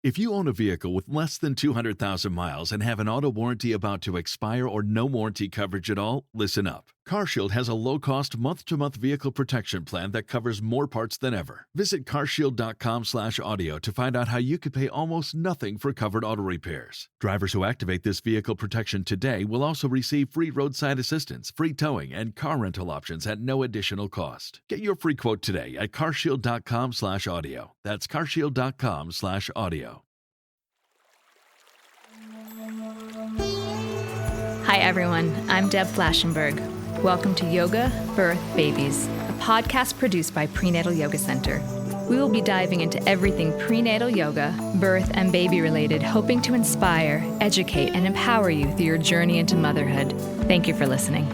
If you own a vehicle with less than 200,000 miles and have an auto warranty about to expire or no warranty coverage at all, listen up. CarShield has a low-cost month-to-month vehicle protection plan that covers more parts than ever. Visit carshield.com/audio to find out how you could pay almost nothing for covered auto repairs. Drivers who activate this vehicle protection today will also receive free roadside assistance, free towing, and car rental options at no additional cost. Get your free quote today at carshield.com/audio. That's carshield.com/audio. Hi everyone, I'm Deb Flashenberg. Welcome to Yoga, Birth, Babies, a podcast produced by Prenatal Yoga Center. We will be diving into everything prenatal yoga, birth, and baby related, hoping to inspire, educate, and empower you through your journey into motherhood. Thank you for listening.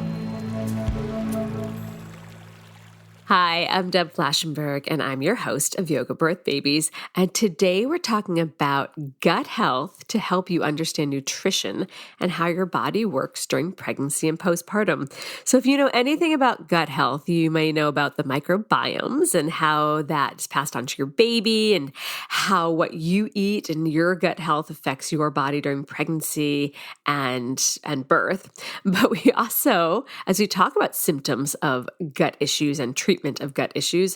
Hi, I'm Deb Flashenberg, and I'm your host of Yoga Birth Babies. And today we're talking about gut health to help you understand nutrition and how your body works during pregnancy and postpartum. So if you know anything about gut health, you may know about the microbiomes and how that's passed on to your baby and how what you eat and your gut health affects your body during pregnancy and birth. But we also, as we talk about symptoms of gut issues and treatment of gut issues,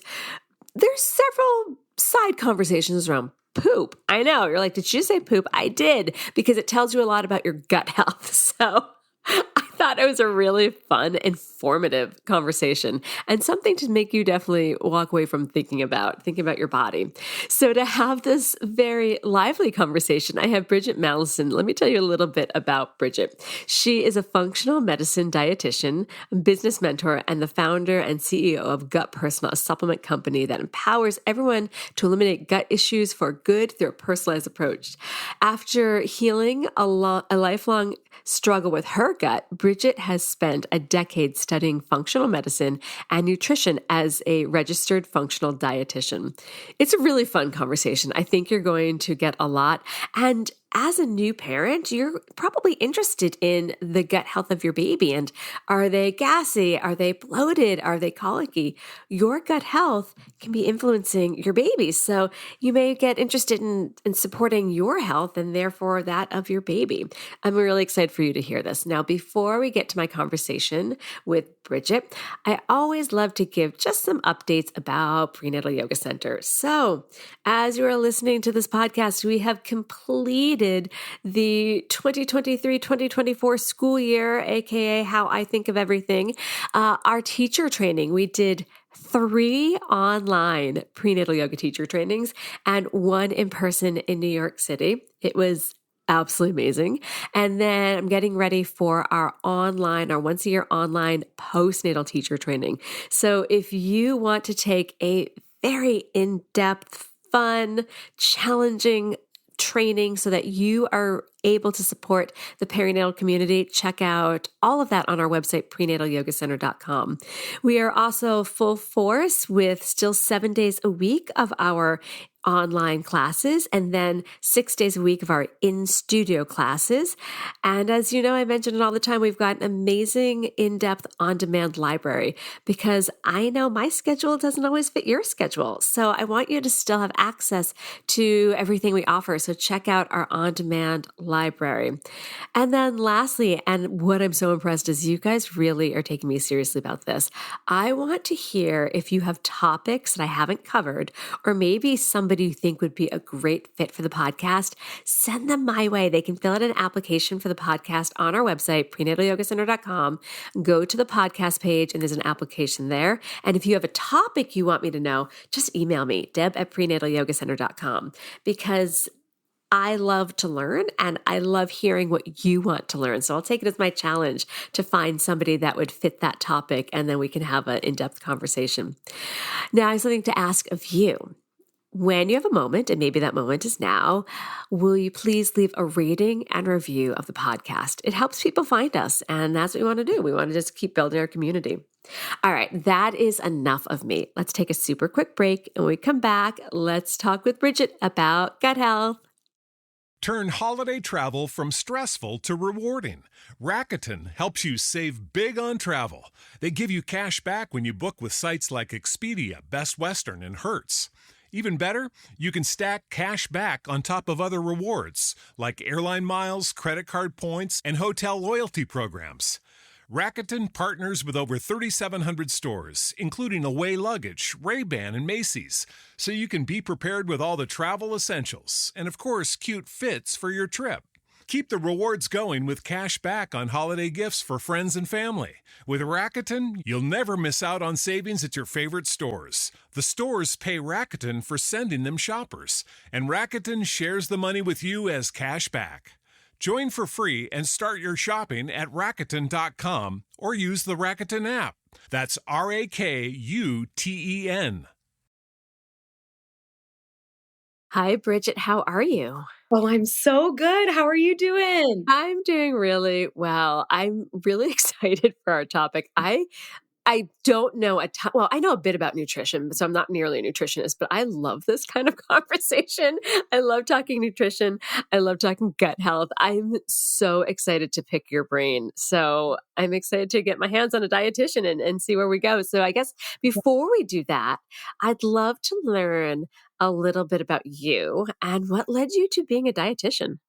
there's several side conversations around poop. I know, you're like, did you say poop? I did, because it tells you a lot about your gut health. So I thought it was a really fun, informative conversation and something to make you definitely walk away from thinking about your body. So to have this very lively conversation, I have Bridgitte Mallinson. Let me tell you a little bit about Bridgitte. She is a functional medicine dietitian, business mentor, and the founder and CEO of GutPersonal, a supplement company that empowers everyone to eliminate gut issues for good through a personalized approach. After healing a lifelong struggle with her gut, Bridgitte has spent a decade studying functional medicine and nutrition as a registered functional dietitian. It's a really fun conversation. I think you're going to get a lot. And as a new parent, you're probably interested in the gut health of your baby. And are they gassy? Are they bloated? Are they colicky? Your gut health can be influencing your baby. So you may get interested in supporting your health and therefore that of your baby. I'm really excited for you to hear this. Now, before we get to my conversation with Bridgitte, I always love to give just some updates about Prenatal Yoga Center. So as you are listening to this podcast, we have completed the 2023-2024 school year, aka How I Think of Everything, our teacher training. We did 3 online prenatal yoga teacher trainings and 1 in person in New York City. It was absolutely amazing. And then I'm getting ready for our once a year online postnatal teacher training. So if you want to take a very in-depth, fun, challenging training so that you are able to support the perinatal community, check out all of that on our website, prenatalyogacenter.com. We are also full force with still 7 days a week of our online classes and then 6 days a week of our in-studio classes. And as you know, I mention it all the time, we've got an amazing in-depth on-demand library because I know my schedule doesn't always fit your schedule. So I want you to still have access to everything we offer. So check out our on-demand library. And then lastly, and what I'm so impressed is you guys really are taking me seriously about this. I want to hear if you have topics that I haven't covered, or maybe somebody you think would be a great fit for the podcast, send them my way. They can fill out an application for the podcast on our website, prenatalyogacenter.com. Go to the podcast page and there's an application there. And if you have a topic you want me to know, just email me, deb@prenatalyogacenter.com, because I love to learn and I love hearing what you want to learn. So I'll take it as my challenge to find somebody that would fit that topic and then we can have an in-depth conversation. Now I have something to ask of you. When you have a moment, and maybe that moment is now, will you please leave a rating and review of the podcast? It helps people find us, and that's what we want to do. We want to just keep building our community. All right, that is enough of me. Let's take a super quick break, and when we come back, let's talk with Bridgitte about gut health. Turn holiday travel from stressful to rewarding. Rakuten helps you save big on travel. They give you cash back when you book with sites like Expedia, Best Western, and Hertz. Even better, you can stack cash back on top of other rewards, like airline miles, credit card points, and hotel loyalty programs. Rakuten partners with over 3,700 stores, including Away Luggage, Ray-Ban, and Macy's, so you can be prepared with all the travel essentials and, of course, cute fits for your trip. Keep the rewards going with cash back on holiday gifts for friends and family. With Rakuten, you'll never miss out on savings at your favorite stores. The stores pay Rakuten for sending them shoppers, and Rakuten shares the money with you as cash back. Join for free and start your shopping at Rakuten.com or use the Rakuten app. That's Rakuten. Hi, Bridgitte. How are you? Oh, I'm so good. How are you doing? I'm doing really well. I'm really excited for our topic. I don't know a ton. Well, I know a bit about nutrition, so I'm not nearly a nutritionist, but I love this kind of conversation. I love talking nutrition. I love talking gut health. I'm so excited to pick your brain. So I'm excited to get my hands on a dietitian and see where we go. So I guess before we do that, I'd love to learn a little bit about you and what led you to being a dietitian.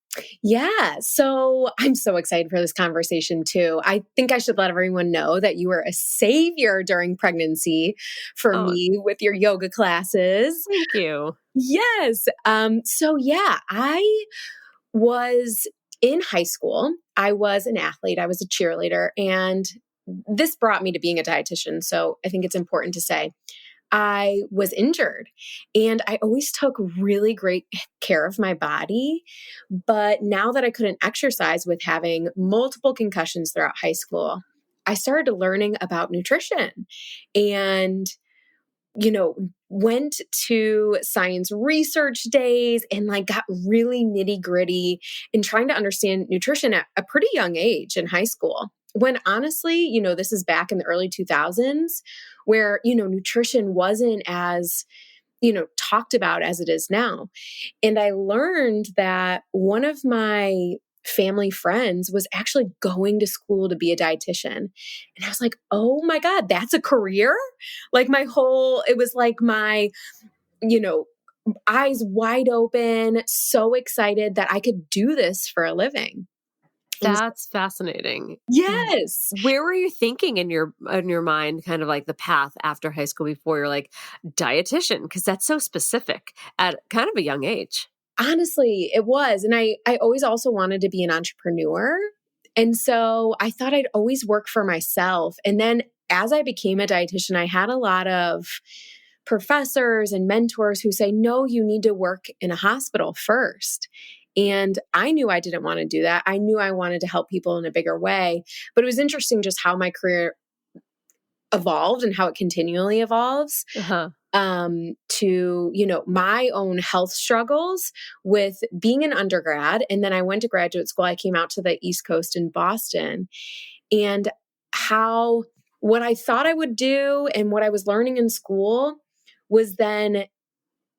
Yeah. So I'm so excited for this conversation too. I think I should let everyone know that you were a savior during pregnancy for Oh, me with your yoga classes. thank you. Yes. I was in high school. I was an athlete. I was a cheerleader, and this brought me to being a dietitian. So I think it's important to say I was injured, and I always took really great care of my body. But now that I couldn't exercise with having multiple concussions throughout high school, I started learning about nutrition and, went to science research days and like got really nitty gritty in trying to understand nutrition at a pretty young age in high school. When honestly, this is back in the early 2000s where, nutrition wasn't as, talked about as it is now. And I learned that one of my family friends was actually going to school to be a dietitian. And I was like, oh my God, that's a career? Like it was like my, you know, eyes wide open, so excited that I could do this for a living. That's fascinating. Yes. Where were you thinking in your mind, kind of like the path after high school before you're like dietitian? Because that's so specific at kind of a young age. Honestly, it was. And I always also wanted to be an entrepreneur. And so I thought I'd always work for myself. And then as I became a dietitian, I had a lot of professors and mentors who say, no, you need to work in a hospital first. And I knew I didn't want to do that. I knew I wanted to help people in a bigger way. But it was interesting just how my career evolved and how it continually evolves. Uh-huh. To, my own health struggles with being an undergrad. And then I went to graduate school. I came out to the East Coast in Boston, and how what I thought I would do and what I was learning in school was then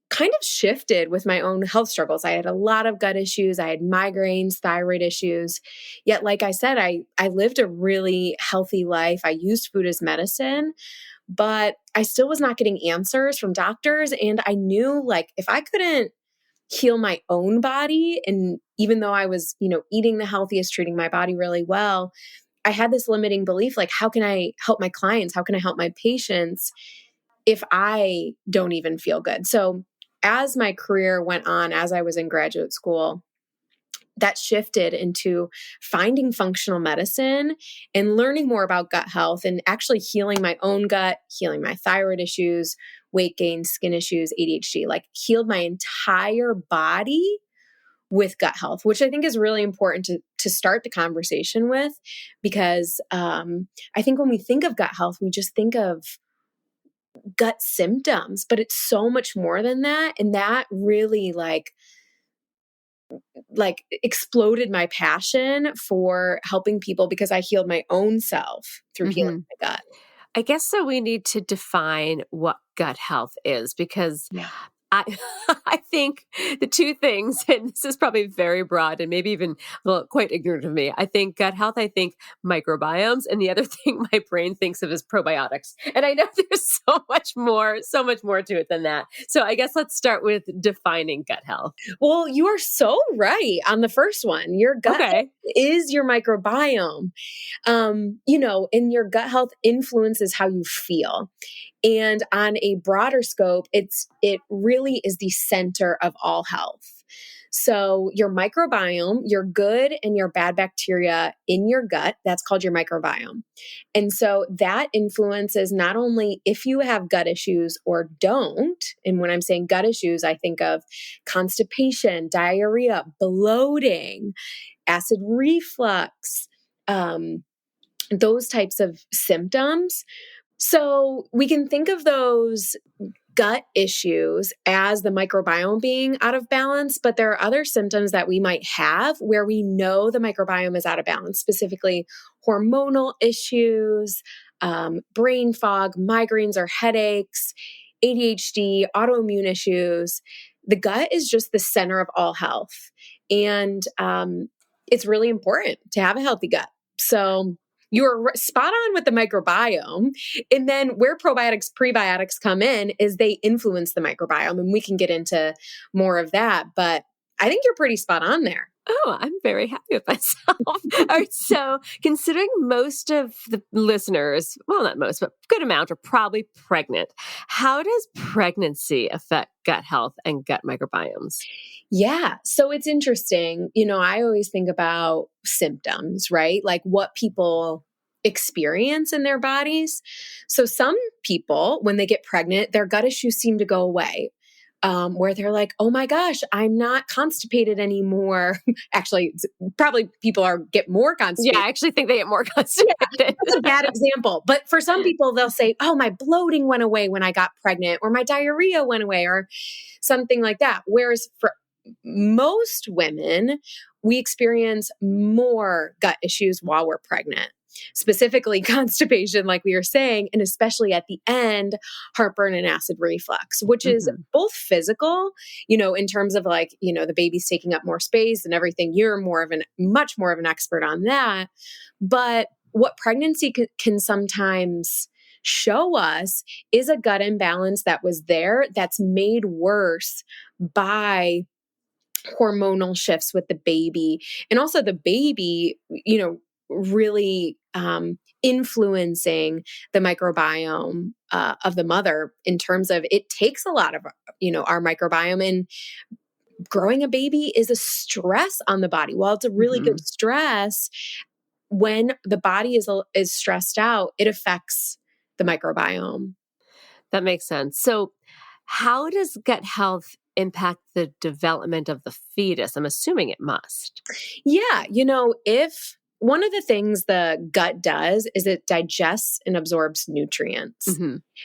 kind of shifted with my own health struggles. I had a lot of gut issues. I had migraines, thyroid issues. Yet, like I said, I lived a really healthy life. I used food as medicine, but I still was not getting answers from doctors. And I knew like if I couldn't heal my own body, and even though I was, eating the healthiest, treating my body really well, I had this limiting belief, like, how can I help my clients? How can I help my patients if I don't even feel good? So as my career went on, as I was in graduate school, that shifted into finding functional medicine and learning more about gut health and actually healing my own gut, healing my thyroid issues, weight gain, skin issues, ADHD, like healed my entire body with gut health, which I think is really important to start the conversation with, because I think when we think of gut health, we just think of gut symptoms, but it's so much more than that. And that really like exploded my passion for helping people because I healed my own self through healing my gut. I guess so we need to define what gut health is, because I, I think the two things, and this is probably very broad and maybe even quite ignorant of me. I think gut health, I think microbiomes, and the other thing my brain thinks of is probiotics. And I know there's so much more to it than that. So I guess let's start with defining gut health. Well, you are so right on the first one. Your gut health is your microbiome. And your gut health influences how you feel. And on a broader scope, it really is the center of all health. So your microbiome, your good and your bad bacteria in your gut, that's called your microbiome. And so that influences not only if you have gut issues or don't. And when I'm saying gut issues, I think of constipation, diarrhea, bloating, acid reflux, those types of symptoms. So we can think of those gut issues as the microbiome being out of balance, but there are other symptoms that we might have where we know the microbiome is out of balance, specifically hormonal issues, brain fog, migraines or headaches, ADHD, autoimmune issues. The gut is just the center of all health. And it's really important to have a healthy gut. So you're spot on with the microbiome. And then where probiotics, prebiotics come in is they influence the microbiome. And we can get into more of that. But I think you're pretty spot on there. Oh, I'm very happy with myself. All right. So considering most of the listeners, well, not most, but a good amount are probably pregnant. How does pregnancy affect gut health and gut microbiomes? Yeah. So it's interesting. I always think about symptoms, right? Like what people experience in their bodies. So some people, when they get pregnant, their gut issues seem to go away. Where they're like, oh my gosh, I'm not constipated anymore. Actually, probably people get more constipated. Yeah, I actually think they get more constipated. Yeah, that's a bad example. But for some people, they'll say, oh, my bloating went away when I got pregnant, or my diarrhea went away, or something like that. Whereas for most women, we experience more gut issues while we're pregnant. Specifically constipation, like we were saying, and especially at the end, heartburn and acid reflux, which is both physical, in terms of the baby's taking up more space and everything. You're much more of an expert on that. But what pregnancy can sometimes show us is a gut imbalance that was there that's made worse by hormonal shifts with the baby. And also the baby, really influencing the microbiome of the mother in terms of it takes a lot of, our microbiome. And growing a baby is a stress on the body. While it's a really good stress, when the body is stressed out, it affects the microbiome. That makes sense. So how does gut health impact the development of the fetus? I'm assuming it must. Yeah. If one of the things the gut does is it digests and absorbs nutrients.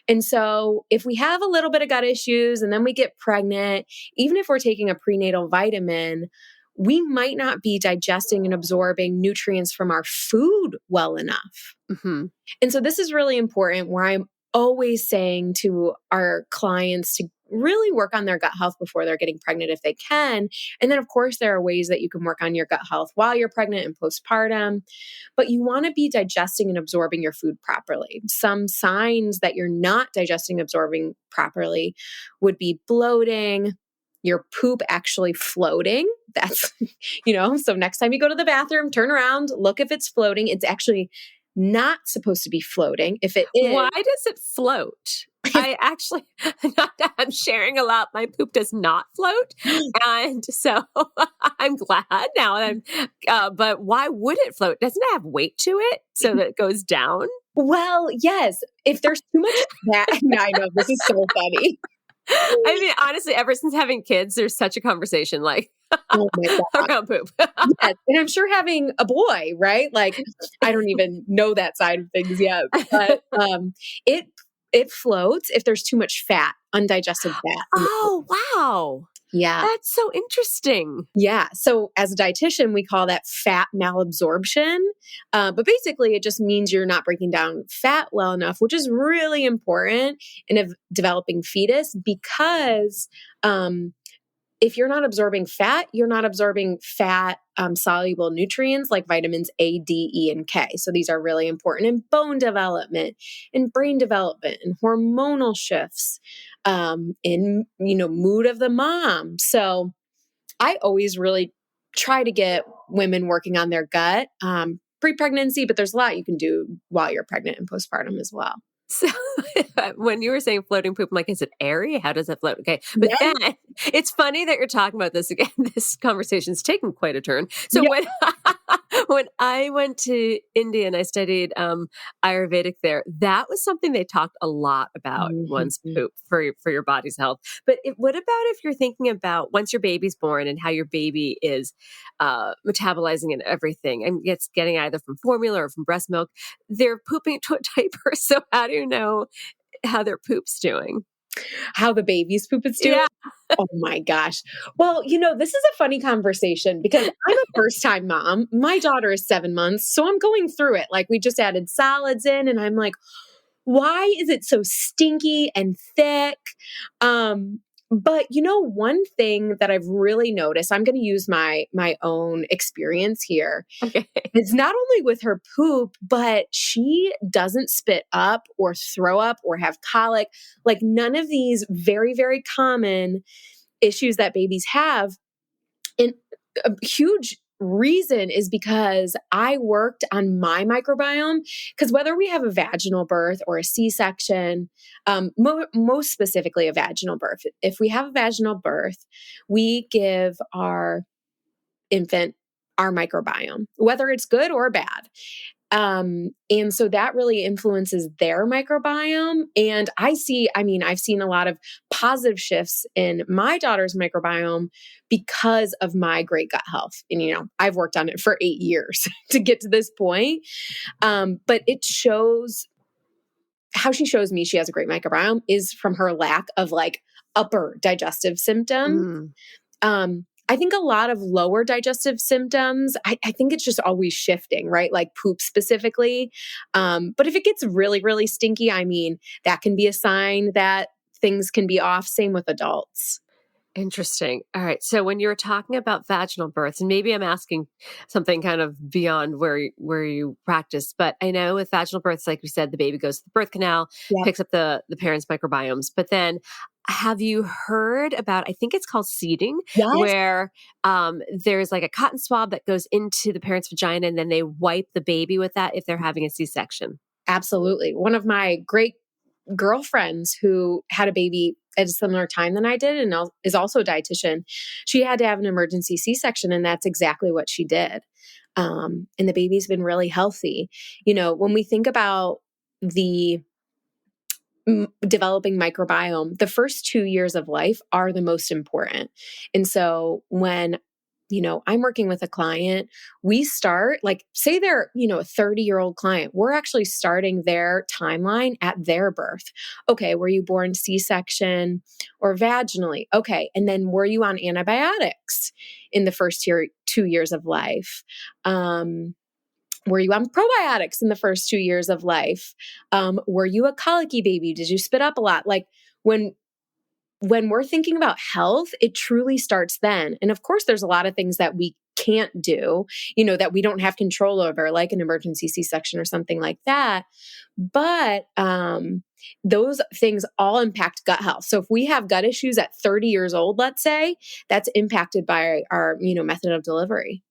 And so if we have a little bit of gut issues and then we get pregnant, even if we're taking a prenatal vitamin, we might not be digesting and absorbing nutrients from our food well enough. And so this is really important, where I'm always saying to our clients to really work on their gut health before they're getting pregnant if they can. And then, of course, there are ways that you can work on your gut health while you're pregnant and postpartum. But you want to be digesting and absorbing your food properly. Some signs that you're not digesting and absorbing properly would be bloating, your poop actually floating. That's, so next time you go to the bathroom, turn around, look if it's floating. It's actually not supposed to be floating. If it is. Why does it float? I actually, not that I'm sharing a lot, my poop does not float. And so I'm glad now. But why would it float? Doesn't it have weight to it so that it goes down? Well, yes. If there's too much fat, I know, this is so funny. I mean, honestly, ever since having kids, there's such a conversation oh my God. around poop. Yes. And I'm sure having a boy, right? I don't even know that side of things yet, but it floats if there's too much fat, undigested fat. Oh, wow. Yeah. That's so interesting. Yeah. So as a dietitian, we call that fat malabsorption. But basically, it just means you're not breaking down fat well enough, which is really important in a developing fetus because if you're not absorbing fat, you're not absorbing fat soluble nutrients like vitamins A, D, E, and K. So these are really important in bone development, in brain development, in hormonal shifts, in mood of the mom. So I always really try to get women working on their gut pre-pregnancy, but there's a lot you can do while you're pregnant and postpartum as well. So when you were saying floating poop, I'm like, is it airy? How does it float? Okay. But Yeah. then it's funny that you're talking about this again. This conversation's taken quite a turn. So Yeah. when I went to India and I studied Ayurvedic there, that was something they talked a lot about one's poop for your body's health. But what about if you're thinking about once your baby's born and how your baby is metabolizing and everything and it's getting either from formula or from breast milk, they're pooping into a diaper. So how do you know how their poop's doing? How the baby's poop is doing? Yeah. Oh my gosh. Well, this is a funny conversation because I'm a first time mom. My daughter is 7 months. So I'm going through it. Like we just added solids in and I'm like, why is it so stinky and thick? But one thing that I've really noticed, I'm going to use my own experience here. Okay. It's not only with her poop, but she doesn't spit up or throw up or have colic, like none of these very, very common issues that babies have. And a huge reason is because I worked on my microbiome. Because whether we have a vaginal birth or a C-section, most specifically a vaginal birth, if we have a vaginal birth, we give our infant our microbiome, whether it's good or bad. And so that really influences their microbiome. And I've seen a lot of positive shifts in my daughter's microbiome because of my great gut health. And, I've worked on it for 8 years to get to this point. But it shows how she shows me she has a great microbiome is from her lack of like upper digestive symptoms. I think a lot of lower digestive symptoms, I think it's just always shifting, right? Like poop specifically. But if it gets really, really stinky, that can be a sign that things can be off. Same with adults. Interesting. All right. So when you were talking about vaginal births, and maybe I'm asking something kind of beyond where you practice, but I know with vaginal births, like we said, the baby goes to the birth canal, Yep. picks up the parents' microbiomes. But then have you heard about, I think it's called seeding, Yes. where there's like a cotton swab that goes into the parent's vagina and then they wipe the baby with that if they're having a C-section? Absolutely. One of my great girlfriends who had a baby at a similar time than I did and is also a dietitian, she had to have an emergency C-section, and that's exactly what she did. And the baby's been really healthy. When we think about the developing microbiome, the first 2 years of life are the most important. And so when I'm working with a client, we start like, say they're, a 30-year-old client, we're actually starting their timeline at their birth. Okay. Were you born C-section or vaginally? Okay. And then were you on antibiotics in the first 2 years of life? Were you on probiotics in the first 2 years of life? Were you a colicky baby? Did you spit up a lot? Like when we're thinking about health, it truly starts then. And of course, there's a lot of things that we can't do, that we don't have control over, like an emergency C-section or something like that. But those things all impact gut health. So if we have gut issues at 30 years old, let's say, that's impacted by our, method of delivery.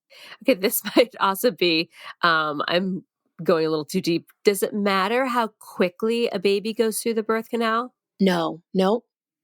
Okay, this might also be, I'm going a little too deep. Does it matter how quickly a baby goes through the birth canal? No.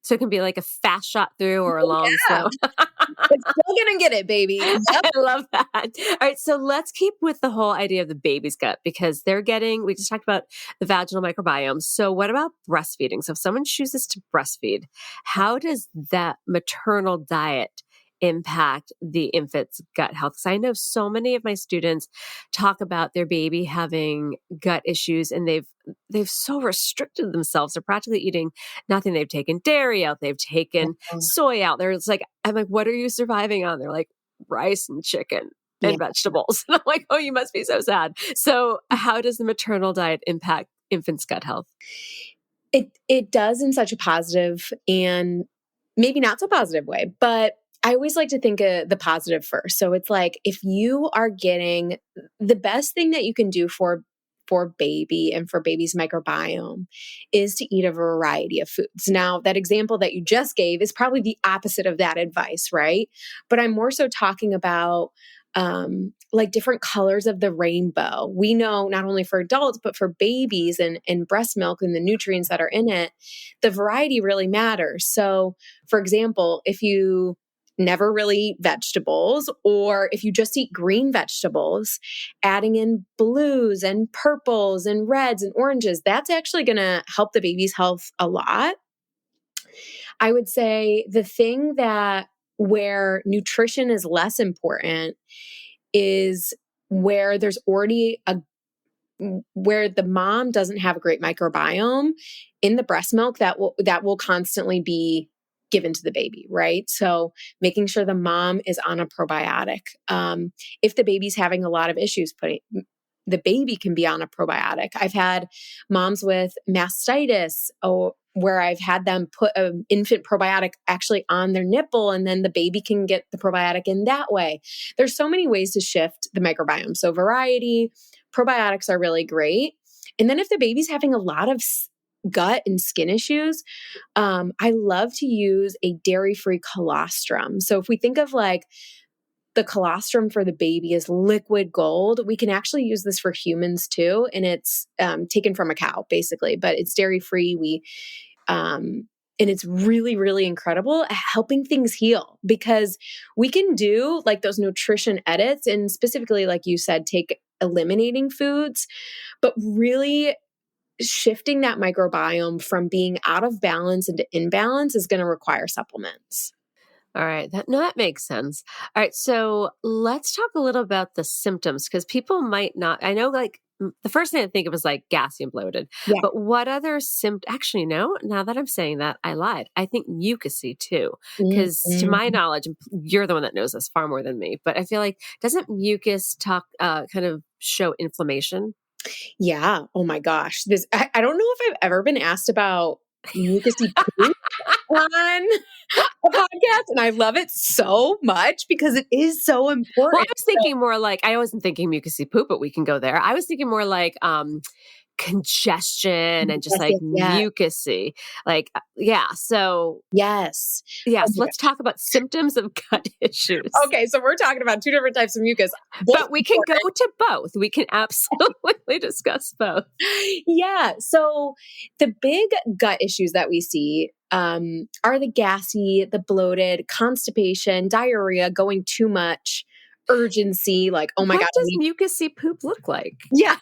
So it can be like a fast shot through or a long slow. It's still going to get it, baby. Yep. I love that. All right. So let's keep with the whole idea of the baby's gut because we just talked about the vaginal microbiome. So what about breastfeeding? So if someone chooses to breastfeed, how does that maternal diet impact the infant's gut health? Because I know so many of my students talk about their baby having gut issues, and they've so restricted themselves. They're practically eating nothing. They've taken dairy out. They've taken soy out. I'm like, what are you surviving on? They're like, rice and chicken and vegetables. And I'm like, oh, you must be so sad. So how does the maternal diet impact infants' gut health? It does in such a positive and maybe not so positive way, but I always like to think of the positive first. So it's like, if you are getting the best thing that you can do for baby and for baby's microbiome is to eat a variety of foods. Now, that example that you just gave is probably the opposite of that advice, right? But I'm more so talking about like different colors of the rainbow. We know not only for adults, but for babies and breast milk and the nutrients that are in it, the variety really matters. So for example, if you never really eat vegetables, or if you just eat green vegetables, adding in blues and purples and reds and oranges, that's actually going to help the baby's health a lot. I would say the thing that where nutrition is less important is where there's already where the mom doesn't have a great microbiome in the breast milk that will constantly be given to the baby, right? So making sure the mom is on a probiotic. If the baby's having a lot of issues, the baby can be on a probiotic. I've had moms with mastitis where I've had them put an infant probiotic actually on their nipple, and then the baby can get the probiotic in that way. There's so many ways to shift the microbiome. So variety, probiotics are really great. And then if the baby's having a lot of gut and skin issues, I love to use a dairy-free colostrum. So if we think of like the colostrum for the baby is liquid gold, we can actually use this for humans too. And it's taken from a cow basically, but it's dairy-free. And it's really, really incredible at helping things heal, because we can do like those nutrition edits and specifically, like you said, take eliminating foods, but really shifting that microbiome from being out of balance into imbalance is going to require supplements. All right. That makes sense. All right. So let's talk a little about the symptoms, because people might not, I know like the first thing I think of is like gassy and bloated, but what other symptoms? Actually, no, now that I'm saying that, I lied. I think mucousy too, because to my knowledge, you're the one that knows this far more than me, but I feel like, doesn't mucus kind of show inflammation? Yeah. Oh my gosh. I don't know if I've ever been asked about mucousy poop on a podcast, and I love it so much because it is so important. Well, I was thinking more like, I wasn't thinking mucousy poop, but we can go there. I was thinking more like congestion and just like mucousy. Like, So yes. Let's talk about symptoms of gut issues. Okay. So we're talking about two different types of mucus. But we can go to both. We can absolutely discuss both. Yeah. So the big gut issues that we see are the gassy, the bloated, constipation, diarrhea, going too much, urgency, like, oh my God. What does mucousy poop look like? Yeah.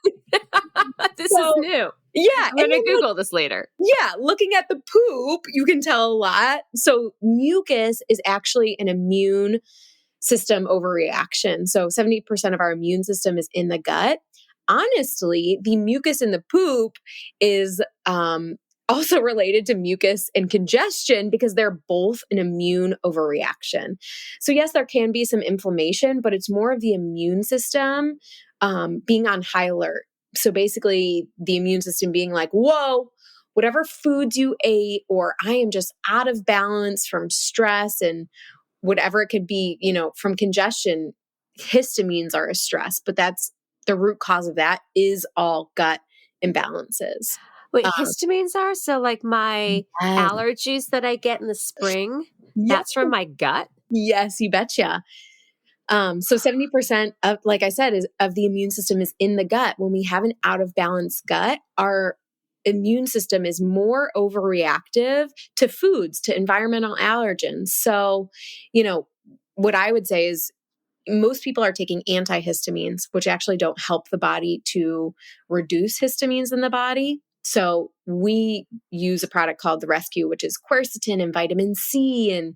This is new. Yeah. I'm going to Google this later. Yeah. Looking at the poop, you can tell a lot. So mucus is actually an immune system overreaction. So 70% of our immune system is in the gut. Honestly, the mucus in the poop is also related to mucus and congestion because they're both an immune overreaction. So yes, there can be some inflammation, but it's more of the immune system being on high alert. So basically the immune system being like, whoa, whatever foods you ate, or I am just out of balance from stress and whatever it could be, from congestion, histamines are a stress, but that's the root cause of that is all gut imbalances. Wait, histamines are? So like my allergies that I get in the spring, that's from my gut? Yes, you betcha. So 70% of, like I said, of the immune system is in the gut. When we have an out of balance gut, our immune system is more overreactive to foods, to environmental allergens. So, what I would say is most people are taking antihistamines, which actually don't help the body to reduce histamines in the body. So we use a product called the Rescue, which is quercetin and vitamin C and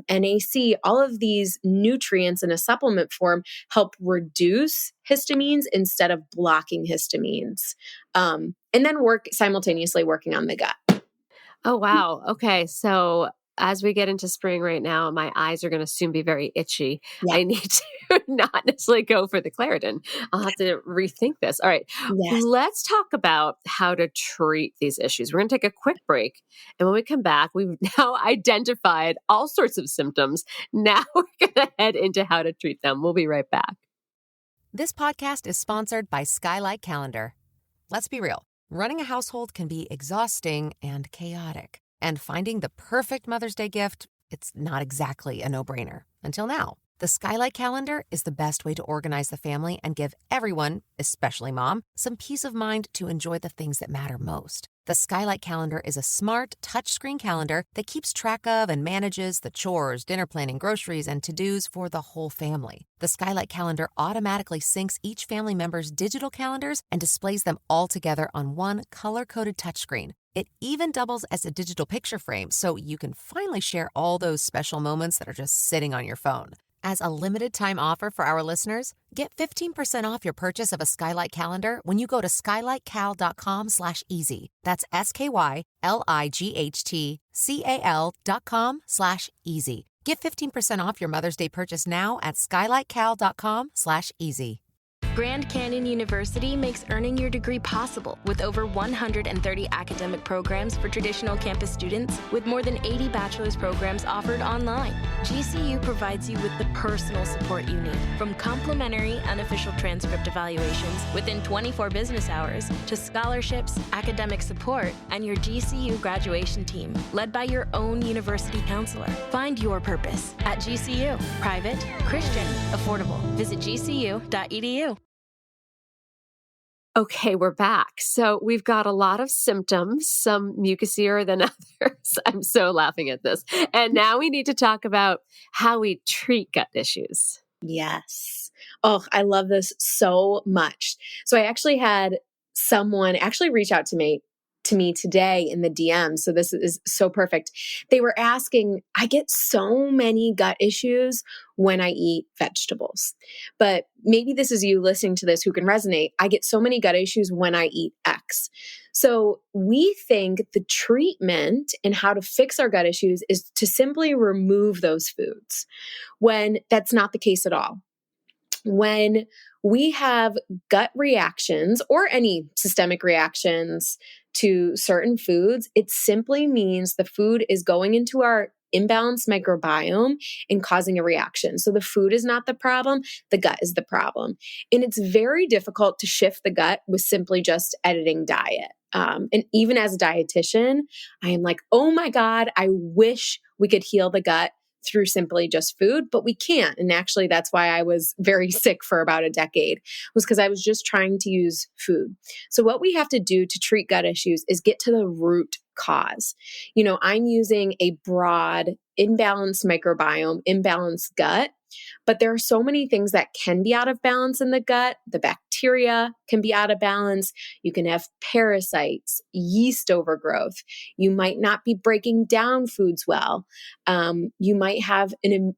NAC. All of these nutrients in a supplement form help reduce histamines instead of blocking histamines. And then simultaneously working on the gut. Oh, wow. Okay. So as we get into spring right now, my eyes are going to soon be very itchy. Yeah. I need to not necessarily go for the Claritin. I'll have to rethink this. All right. Yes. Let's talk about how to treat these issues. We're going to take a quick break. And when we come back, we've now identified all sorts of symptoms. Now we're going to head into how to treat them. We'll be right back. This podcast is sponsored by Skylight Calendar. Let's be real. Running a household can be exhausting and chaotic. And finding the perfect Mother's Day gift, it's not exactly a no-brainer. Until now. The Skylight Calendar is the best way to organize the family and give everyone, especially mom, some peace of mind to enjoy the things that matter most. The Skylight Calendar is a smart, touchscreen calendar that keeps track of and manages the chores, dinner planning, groceries, and to-dos for the whole family. The Skylight Calendar automatically syncs each family member's digital calendars and displays them all together on one color-coded touchscreen. It even doubles as a digital picture frame, so you can finally share all those special moments that are just sitting on your phone. As a limited-time offer for our listeners, get 15% off your purchase of a Skylight Calendar when you go to skylightcal.com/easy. That's SKYLIGHTCAL.com/easy. Get 15% off your Mother's Day purchase now at skylightcal.com/easy. Grand Canyon University makes earning your degree possible with over 130 academic programs for traditional campus students, with more than 80 bachelor's programs offered online. GCU provides you with the personal support you need, from complimentary unofficial transcript evaluations within 24 business hours to scholarships, academic support, and your GCU graduation team, led by your own university counselor. Find your purpose at GCU. Private, Christian, affordable. Visit gcu.edu. Okay, we're back. So we've got a lot of symptoms, some mucosier than others. I'm so laughing at this. And now we need to talk about how we treat gut issues. Yes. Oh, I love this so much. So I actually had someone actually reach out to me today in the DM. So this is so perfect. They were asking, I get so many gut issues when I eat vegetables, but maybe this is you listening to this who can resonate. I get so many gut issues when I eat X. So we think the treatment and how to fix our gut issues is to simply remove those foods, when that's not the case at all. When we have gut reactions or any systemic reactions to certain foods, it simply means the food is going into our imbalanced microbiome and causing a reaction. So the food is not the problem, the gut is the problem. And it's very difficult to shift the gut with simply just editing diet. And even as a dietitian, I am like, oh my God, I wish we could heal the gut through simply just food, but we can't. And actually, that's why I was very sick for about a decade, was because I was just trying to use food. So what we have to do to treat gut issues is get to the root cause. I'm using a broad, imbalanced microbiome, imbalanced gut, but there are so many things that can be out of balance in the gut. The bacteria can be out of balance. You can have parasites, yeast overgrowth. You might not be breaking down foods well. You might have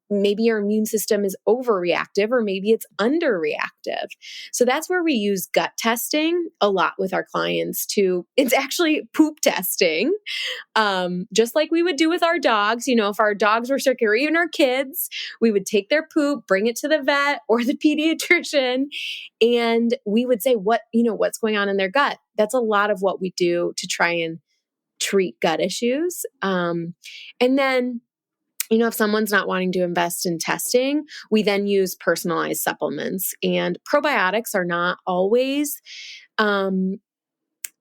maybe your immune system is overreactive, or maybe it's underreactive. So that's where we use gut testing a lot with our clients it's actually poop testing. Just like we would do with our dogs. If our dogs were sick, or even our kids, we would take their poop, bring it to the vet or the pediatrician, and we would say, what's going on in their gut? That's a lot of what we do to try and treat gut issues. And then, if someone's not wanting to invest in testing, we then use personalized supplements, and probiotics are not always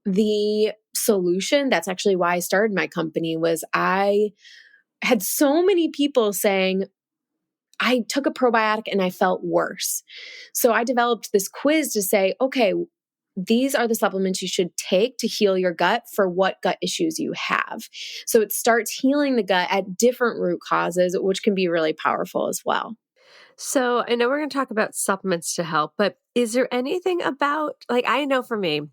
the solution. That's actually why I started my company. Was I had so many people saying, I took a probiotic and I felt worse. So I developed this quiz to say, okay, these are the supplements you should take to heal your gut for what gut issues you have. So it starts healing the gut at different root causes, which can be really powerful as well. So I know we're going to talk about supplements to help, but is there anything about, I know for me,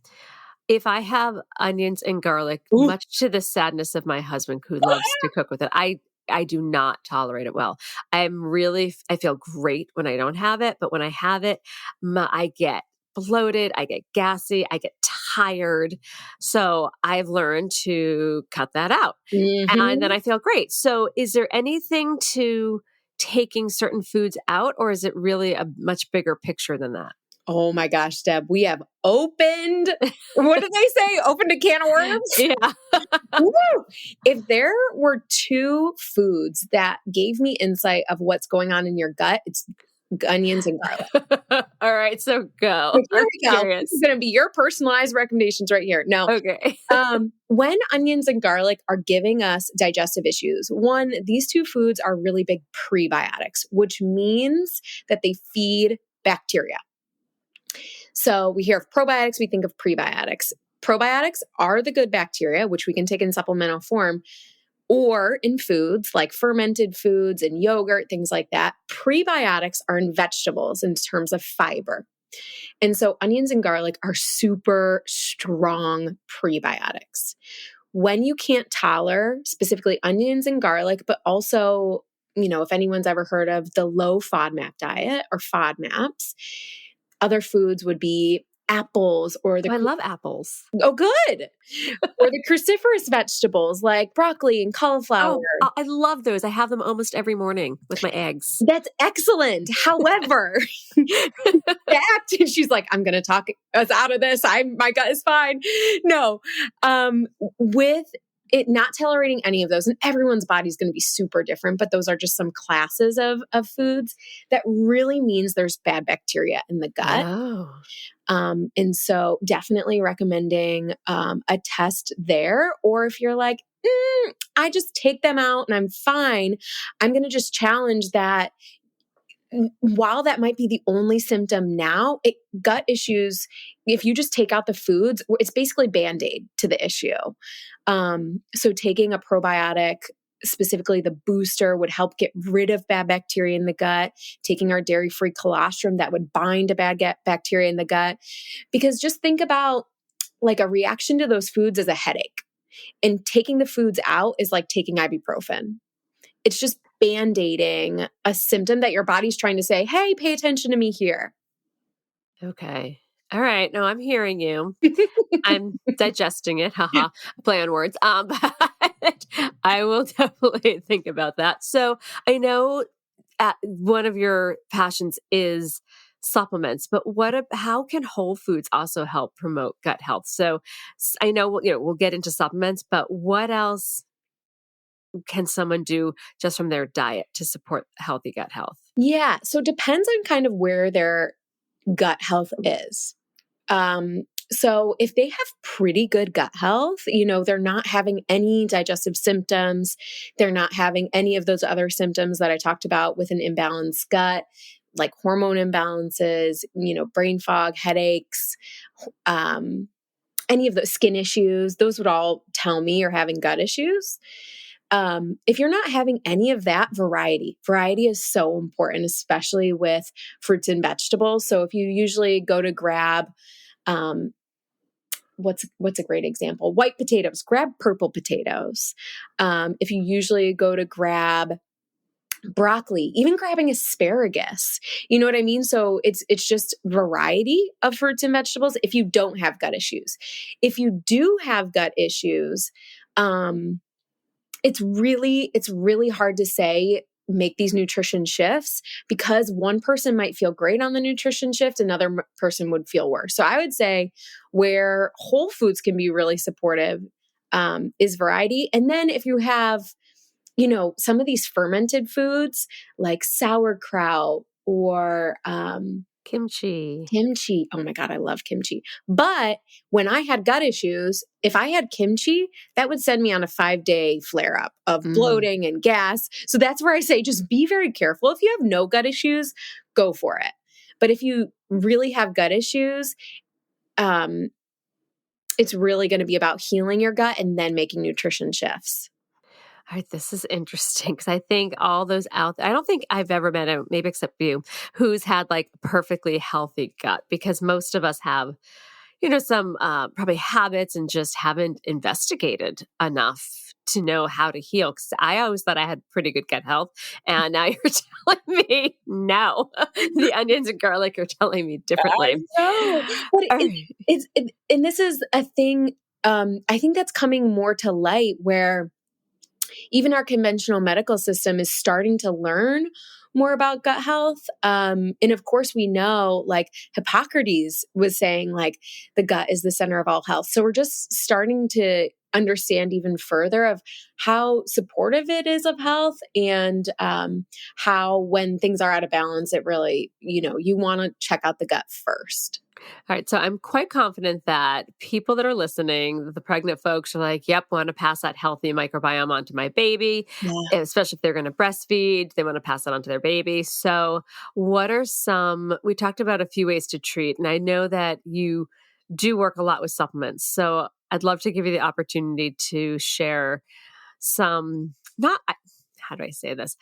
if I have onions and garlic, Ooh. much to the sadness of my husband who loves to cook with it, I do not tolerate it well. I feel great when I don't have it, but when I have it, I get bloated, I get gassy, I get tired. So I've learned to cut that out. And then I feel great. So is there anything to taking certain foods out, or is it really a much bigger picture than that? Oh my gosh, Deb, we have opened, what did they say? Opened a can of worms? Yeah. Woo! If there were two foods that gave me insight of what's going on in your gut, it's onions and garlic. All right, so go. Here I'm we go. curious. This is going to be your personalized recommendations right here. No. Okay. When onions and garlic are giving us digestive issues, one, these two foods are really big prebiotics, which means that they feed bacteria. So we hear of probiotics, we think of prebiotics. Probiotics are the good bacteria, which we can take in supplemental form or in foods like fermented foods and yogurt, things like that. Prebiotics are in vegetables in terms of fiber. And so onions and garlic are super strong prebiotics. When you can't tolerate specifically onions and garlic, but also, if anyone's ever heard of the low FODMAP diet or FODMAPs, other foods would be apples or I love apples. Oh, good. Or the cruciferous vegetables like broccoli and cauliflower. Oh, I love those. I have them almost every morning with my eggs. That's excellent. However, she's like, I'm going to talk us out of this. My gut is fine. No, with it not tolerating any of those, and everyone's body is going to be super different, but those are just some classes of foods. That really means there's bad bacteria in the gut. Oh. And so definitely recommending a test there. Or if you're like, I just take them out and I'm fine, I'm going to just challenge that. While that might be the only symptom now, gut issues, if you just take out the foods, it's basically Band-Aid to the issue. So taking a probiotic, specifically the booster, would help get rid of bad bacteria in the gut. Taking our dairy-free colostrum, that would bind to bad bacteria in the gut. Because just think about like a reaction to those foods as a headache. And taking the foods out is like taking ibuprofen. It's just Band-Aiding a symptom that your body's trying to say, hey, pay attention to me here. Okay. All right. No, I'm hearing you. I'm digesting it. Haha. Play on words. But I will definitely think about that. So I know one of your passions is supplements, but how can whole foods also help promote gut health? So I know, we'll get into supplements, but what else can someone do just from their diet to support healthy gut health? Yeah. So it depends on kind of where their gut health is. So if they have pretty good gut health, they're not having any digestive symptoms, they're not having any of those other symptoms that I talked about with an imbalanced gut, like hormone imbalances, brain fog, headaches, any of those skin issues, those would all tell me you're having gut issues. If you're not having any of that, variety is so important, especially with fruits and vegetables. So if you usually go to grab, what's a great example? White potatoes, grab purple potatoes. If you usually go to grab broccoli, even grabbing asparagus, you know what I mean? So it's just variety of fruits and vegetables if you don't have gut issues. If you do have gut issues, it's really hard to say, make these nutrition shifts, because one person might feel great on the nutrition shift, another person would feel worse. So I would say where whole foods can be really supportive is variety. And then if you have, some of these fermented foods like sauerkraut or kimchi. Oh my God, I love kimchi. But when I had gut issues, if I had kimchi, that would send me on a 5-day flare up of bloating and gas. So that's where I say, just be very careful. If you have no gut issues, go for it. But if you really have gut issues, it's really going to be about healing your gut and then making nutrition shifts. All right, this is interesting because I think all those out there, I don't think I've ever met, maybe except you, who's had like perfectly healthy gut, because most of us have, some probably habits and just haven't investigated enough to know how to heal. Because I always thought I had pretty good gut health. And now you're telling me no. The onions and garlic are telling me differently. I know. But and this is a thing, I think that's coming more to light, where even our conventional medical system is starting to learn more about gut health. And of course, we know, like, Hippocrates was saying, like, the gut is the center of all health. So we're just starting to understand even further of how supportive it is of health, and how when things are out of balance, it really, you want to check out the gut first. All right. So I'm quite confident that people that are listening, the pregnant folks, are like, yep, want to pass that healthy microbiome onto my baby, especially if they're going to breastfeed, they want to pass that on to their baby. So what are we talked about a few ways to treat, and I know that you do work a lot with supplements. So I'd love to give you the opportunity to share how do I say this?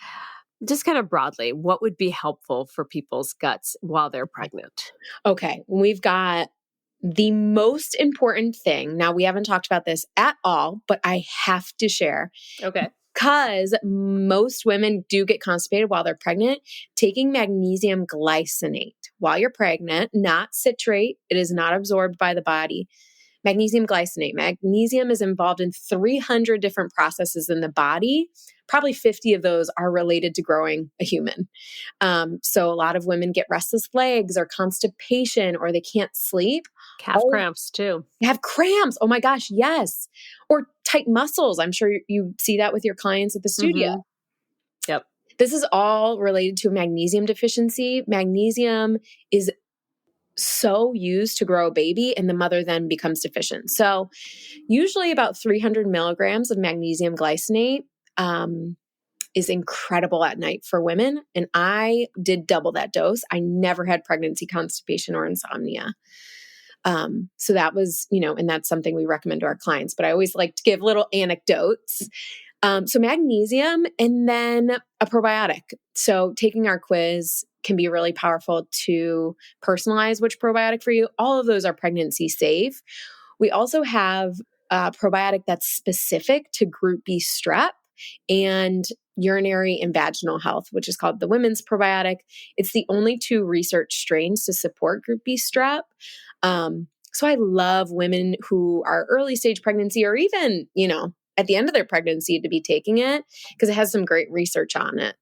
Just kind of broadly, what would be helpful for people's guts while they're pregnant? Okay, we've got the most important thing. Now, we haven't talked about this at all, but I have to share. Okay. Because most women do get constipated while they're pregnant. Taking magnesium glycinate while you're pregnant, not citrate. It is not absorbed by the body. Magnesium glycinate. Magnesium is involved in 300 different processes in the body. Probably 50 of those are related to growing a human. So a lot of women get restless legs or constipation, or they can't sleep. Calf cramps too. They have cramps. Oh my gosh, yes. Or tight muscles. I'm sure you see that with your clients at the studio. Mm-hmm. Yep. This is all related to magnesium deficiency. Magnesium is so used to grow a baby, and the mother then becomes deficient. So usually about 300 milligrams of magnesium glycinate is incredible at night for women. And I did double that dose. I never had pregnancy constipation or insomnia. So that was, and that's something we recommend to our clients, but I always like to give little anecdotes. So magnesium, and then a probiotic. So taking our quiz can be really powerful to personalize which probiotic for you. All of those are pregnancy safe. We also have a probiotic that's specific to group B strep and urinary and vaginal health, which is called the women's probiotic. It's the only 2 research strains to support group B strep. So I love women who are early stage pregnancy, or even, at the end of their pregnancy, to be taking it, because it has some great research on it.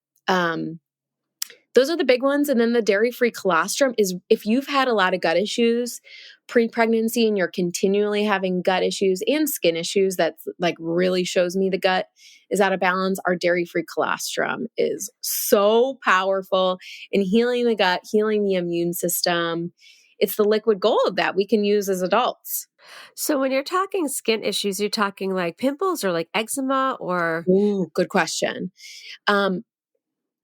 Those are the big ones. And then the dairy-free colostrum is, if you've had a lot of gut issues pre-pregnancy and you're continually having gut issues and skin issues, that like really shows me the gut is out of balance. Our dairy-free colostrum is so powerful in healing the gut, healing the immune system. It's the liquid gold that we can use as adults. So when you're talking skin issues, you're talking like pimples or like eczema, or? Ooh, good question.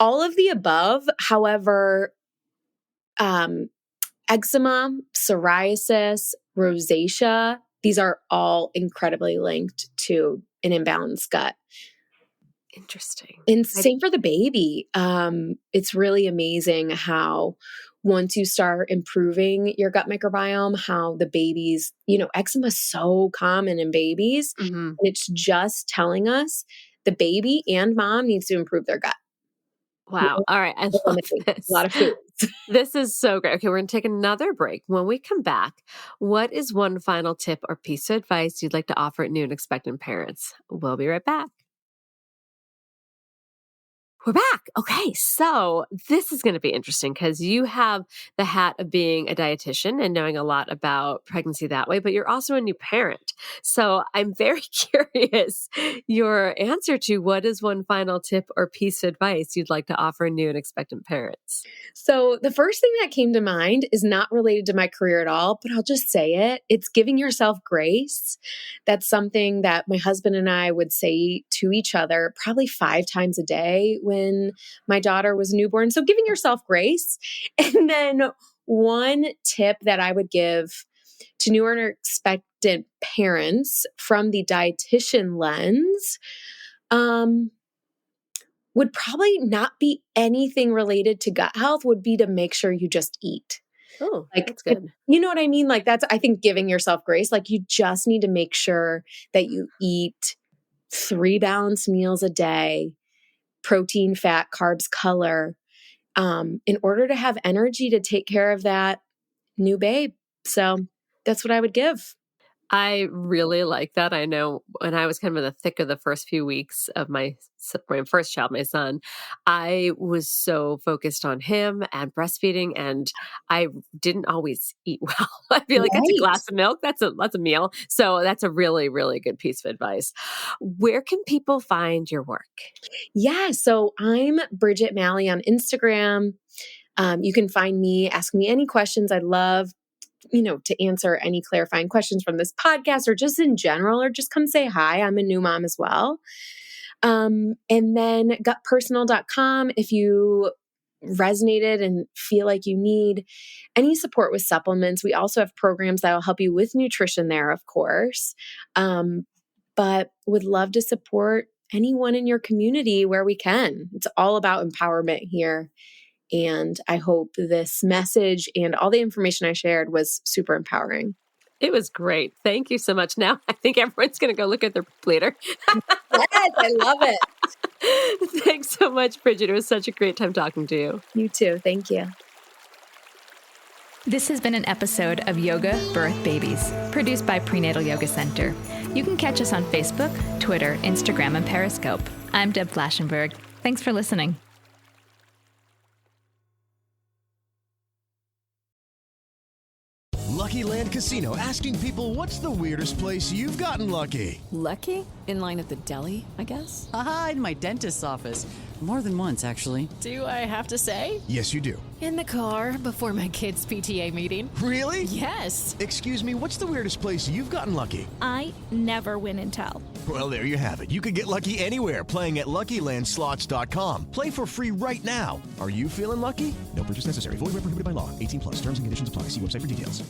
All of the above. However, eczema, psoriasis, rosacea, these are all incredibly linked to an imbalanced gut. Interesting. And same for the baby. It's really amazing how once you start improving your gut microbiome, how the babies, eczema is so common in babies. Mm-hmm. And it's just telling us the baby and mom needs to improve their gut. Wow. All right. I love this. A lot of foods. This is so great. Okay, we're going to take another break. When we come back, what is one final tip or piece of advice you'd like to offer new and expectant parents? We'll be right back. We're back. Okay, so this is going to be interesting because you have the hat of being a dietitian and knowing a lot about pregnancy that way, but you're also a new parent. So I'm very curious your answer to what is one final tip or piece of advice you'd like to offer new and expectant parents? So the first thing that came to mind is not related to my career at all, but I'll just say it. It's giving yourself grace. That's something that my husband and I would say to each other probably 5 times a day when my daughter was newborn. So giving yourself grace. And then one tip that I would give to new or expectant parents from the dietitian lens would probably not be anything related to gut health, would be to make sure you just eat. Oh, Like, that's good. you know what I mean? Like that's, I think, giving yourself grace. Like you just need to make sure that you eat 3 balanced meals a day, protein, fat, carbs, color, in order to have energy to take care of that new babe. So that's what I would give. I really like that. I know when I was kind of in the thick of the first few weeks of my first child, my son, I was so focused on him and breastfeeding, and I didn't always eat well. I feel like it's a Right. glass of milk. That's a meal. So that's a really, really good piece of advice. Where can people find your work? Yeah. So I'm Bridgitte Mallinson on Instagram. You can find me, ask me any questions. I'd love, to answer any clarifying questions from this podcast or just in general, or just come say hi. I'm a new mom as well. And then gutpersonal.com. If you resonated and feel like you need any support with supplements, we also have programs that will help you with nutrition there, of course. But would love to support anyone in your community where we can. It's all about empowerment here. And I hope this message and all the information I shared was super empowering. It was great. Thank you so much. Now I think everyone's going to go look at their later. Yes, I love it. Thanks so much, Bridgitte. It was such a great time talking to you. You too. Thank you. This has been an episode of Yoga, Birth, Babies, produced by Prenatal Yoga Center. You can catch us on Facebook, Twitter, Instagram, and Periscope. I'm Deb Flaschenberg. Thanks for listening. Lucky Land Casino, asking people, what's the weirdest place you've gotten lucky? Lucky? In line at the deli, I guess? Aha, in my dentist's office. More than once, actually. Do I have to say? Yes, you do. In the car before my kids' PTA meeting. Really? Yes. Excuse me, what's the weirdest place you've gotten lucky? I never win and tell. Well, there you have it. You can get lucky anywhere, playing at LuckyLandSlots.com. Play for free right now. Are you feeling lucky? No purchase necessary. Void where prohibited by law. 18+. Terms and conditions apply. See website for details.